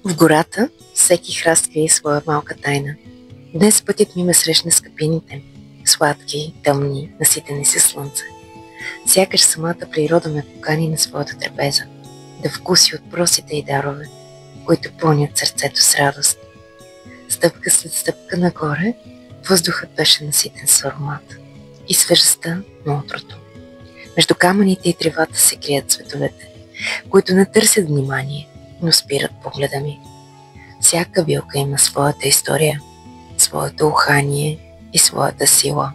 В гората всеки храст крие своя малка тайна. Днес пътят ми ме срещна с капините. Сладки, тъмни, наситени със слънце. Сякаш самата природа ме покани на своята трапеза, да вкуси от просите и дарове, които пълнят сърцето с радост. Стъпка след стъпка нагоре, въздухът беше наситен с аромат и свежестта на утрото. Между камъните и тревата се крият цветовете, които не търсят внимание, но спират погледа ми. Всяка билка има своята история, своето ухание и своята сила.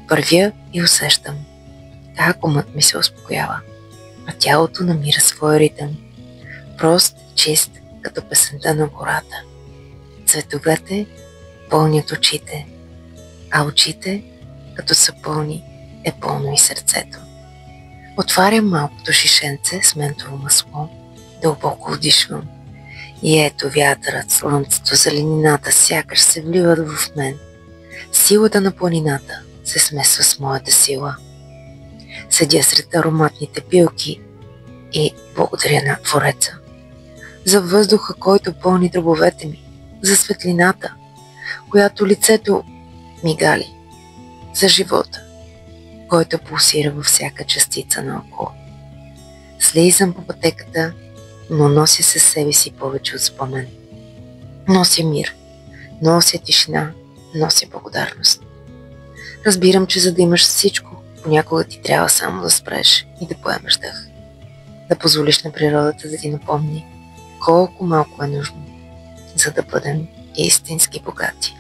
Вървя и усещам как умът ми се успокоява, а тялото намира своя ритъм, прост, чист, като песента на гората. Цветовете пълнят очите, а очите, като са пълни, е пълно и сърцето. Отварям малкото шишенце с ментово масло, дълбоко вдишвам. И ето вятърът, слънцето, зеленината сякаш се вливат в мен. Силата на планината се смесва с моята сила. Седя сред ароматните пилки и благодаря на Твореца. За въздуха, който пълни дробовете ми, за светлината, която лицето ми гали, за живота, който пулсира във всяка частица наоколо. Слизам по пътеката, но нося със себе си повече от спомен. Нося мир, нося тишина, нося благодарност. Разбирам, че за да имаш всичко, понякога ти трябва само да спреш и да поемеш дъх. Да позволиш на природата да ти напомни колко малко е нужно, за да бъдем истински богати.